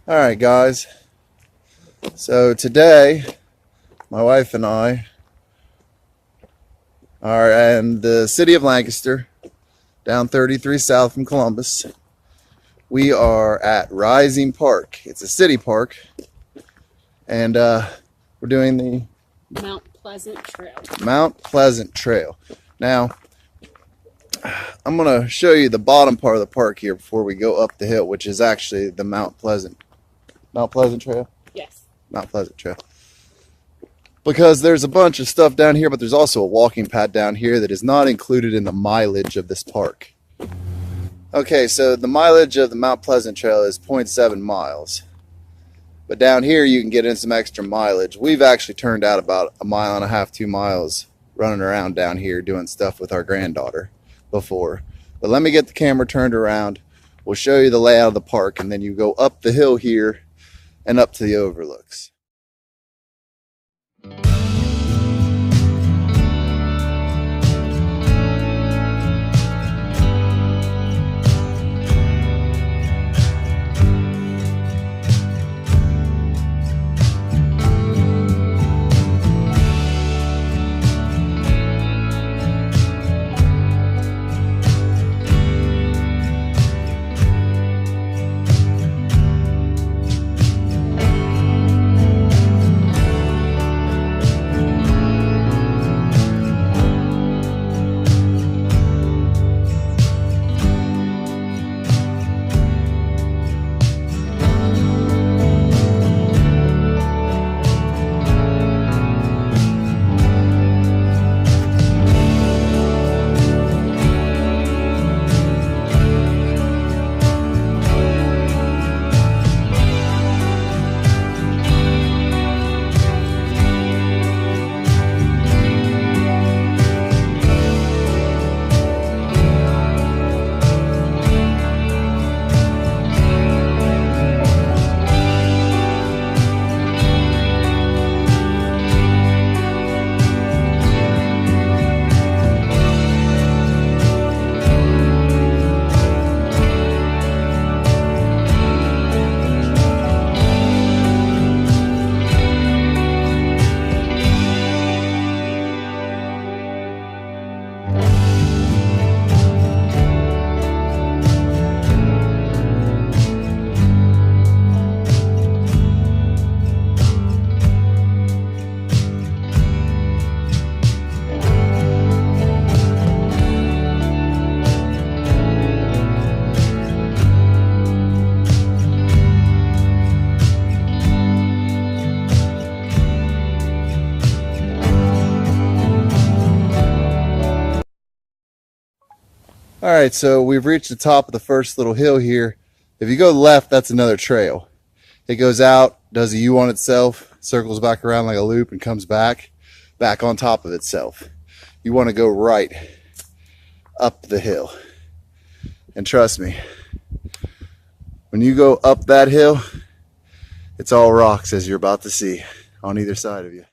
All right, guys. So today, my wife and I are in the city of Lancaster, down 33 south from Columbus. We are at Rising Park. It's a city park, and we're doing the Mount Pleasant Trail. Now, I'm going to show you the bottom part of the park here before we go up the hill, which is actually the Mount Pleasant Trail? Yes. Mount Pleasant Trail. Because there's a bunch of stuff down here, but there's also a walking path down here that is not included in the mileage of this park. Okay, so the mileage of the Mount Pleasant Trail is 0.7 miles. But down here you can get in some extra mileage. We've actually turned out about 1.5 miles, 2 miles running around down here doing stuff with our granddaughter before. But let me get the camera turned around. We'll show you the layout of the park, and then you go up the hill here and up to the overlooks. Alright, so we've reached the top of the first little hill here. If you go left, that's another trail. It goes out, does a U on itself, circles back around like a loop, and comes back on top of itself. You want to go right up the hill. And trust me, when you go up that hill, it's all rocks, as you're about to see on either side of you.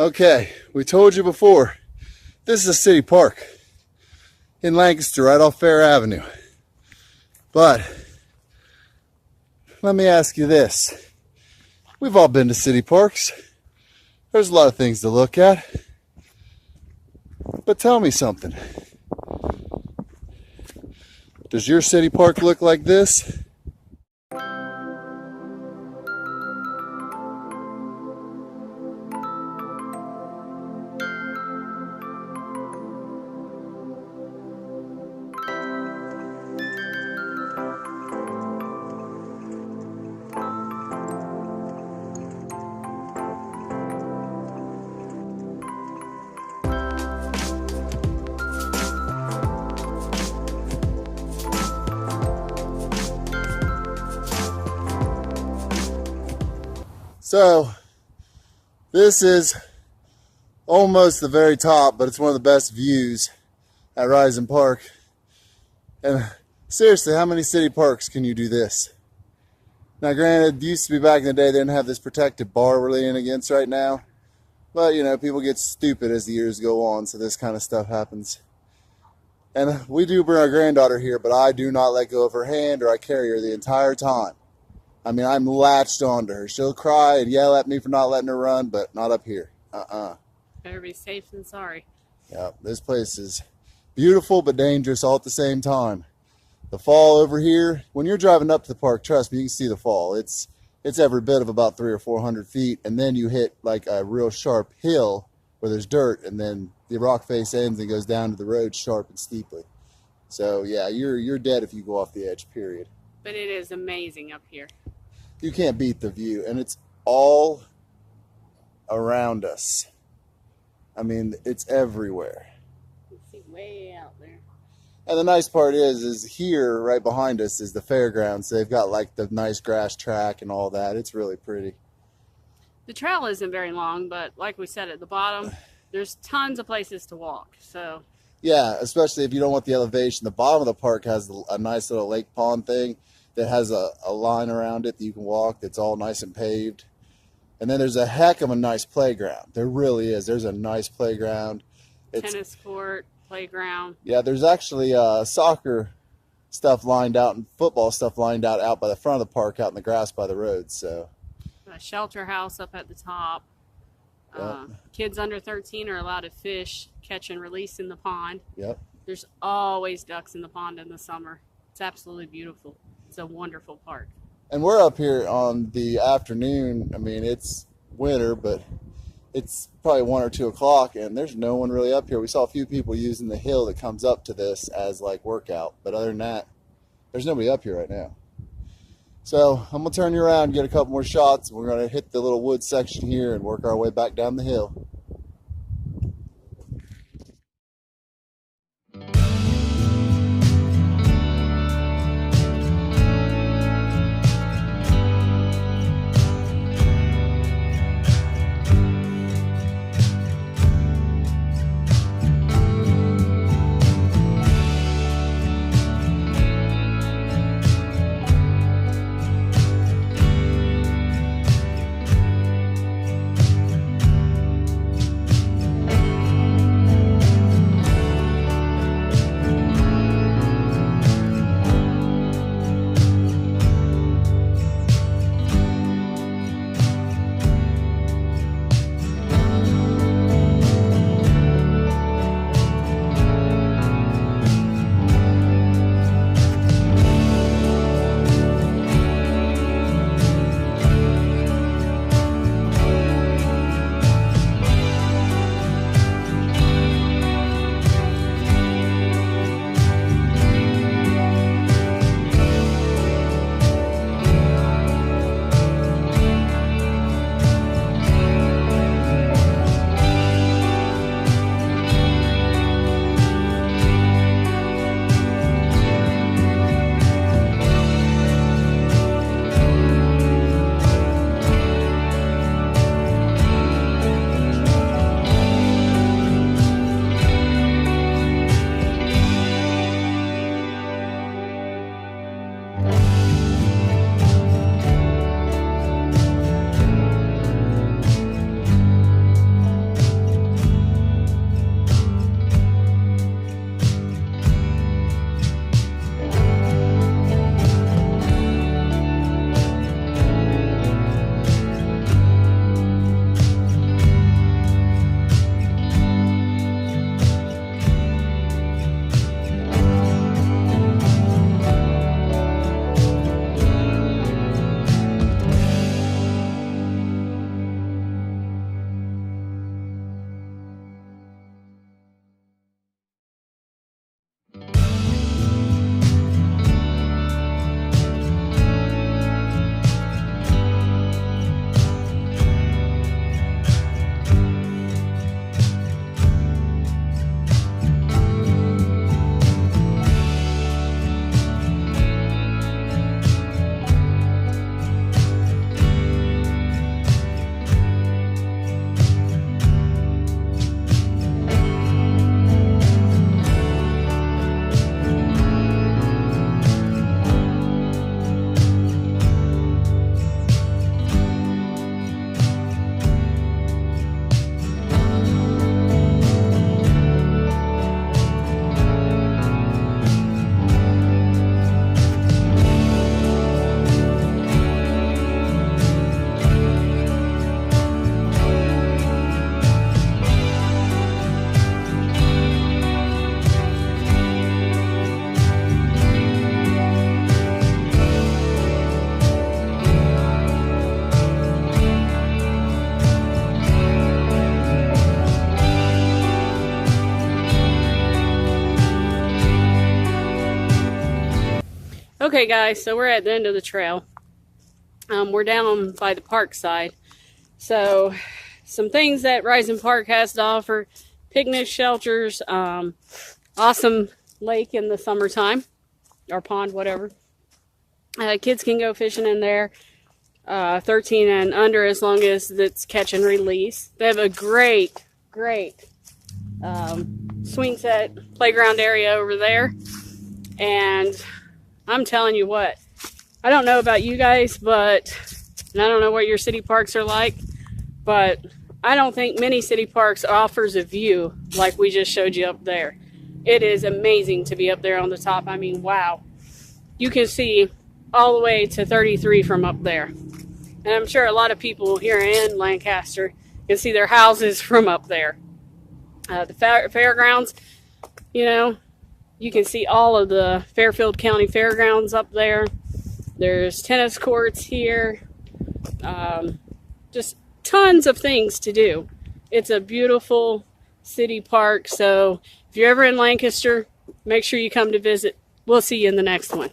Okay, we told you before, this is a city park in Lancaster, right off Fair Avenue. But let me ask you this. We've all been to city parks. There's a lot of things to look at. But tell me something. Does your city park look like this? So, this is almost the very top, but it's one of the best views at Rising Park. And seriously, how many city parks can you do this? Now, granted, it used to be back in the day, they didn't have this protected bar we're leaning against right now. But, you know, people get stupid as the years go on, so this kind of stuff happens. And we do bring our granddaughter here, but I do not let go of her hand, or I carry her the entire time. I mean, I'm latched onto her. She'll cry and yell at me for not letting her run, but not up here. Better be safe than sorry. Yeah, this place is beautiful but dangerous all at the same time. The fall over here, when you're driving up to the park, trust me, you can see the fall. It's every bit of about 300 or 400 feet, and then you hit like a real sharp hill where there's dirt, and then the rock face ends and goes down to the road sharp and steeply. So yeah, you're dead if you go off the edge, period. But it is amazing up here. You can't beat the view, and it's all around us. I mean, it's everywhere. You can see way out there. And the nice part is here, right behind us, is the fairgrounds. So they've got like the nice grass track and all that. It's really pretty. The trail isn't very long, but like we said at the bottom, there's tons of places to walk. So yeah, especially if you don't want the elevation. The bottom of the park has a nice little lake pond thing that has a line around it that you can walk that's all nice and paved. And then there's a heck of a nice playground. There really is. There's a nice playground. Tennis court, playground. Yeah, there's actually soccer stuff lined out and football stuff lined out by the front of the park, out in the grass by the road. So A shelter house up at the top. Yep. Kids under 13 are allowed to fish, catch and release in the pond. Yep. There's always ducks in the pond in the summer. It's absolutely beautiful. It's a wonderful park. And we're up here on the afternoon. I mean, it's winter, but it's probably 1 or 2 o'clock, and there's no one really up here. We saw a few people using the hill that comes up to this as like workout, but other than that, there's nobody up here right now. So I'm gonna turn you around, get a couple more shots. We're gonna hit the little wood section here and work our way back down the hill. Okay, guys, so we're at the end of the trail. We're down by the park side. So, some things that Rising Park has to offer: picnic shelters, awesome lake in the summertime, or pond, whatever. Kids can go fishing in there, 13 and under, as long as it's catch and release. They have a great swing set playground area over there. And I'm telling you what, I don't know about you guys, but, and I don't know what your city parks are like, but I don't think many city parks offers a view like we just showed you up there. It is amazing to be up there on the top. I mean, wow. You can see all the way to 33 from up there. And I'm sure a lot of people here in Lancaster can see their houses from up there. The fairgrounds, you know, you can see all of the Fairfield County Fairgrounds up there. There's tennis courts here. Just tons of things to do. It's a beautiful city park. So if you're ever in Lancaster, make sure you come to visit. We'll see you in the next one.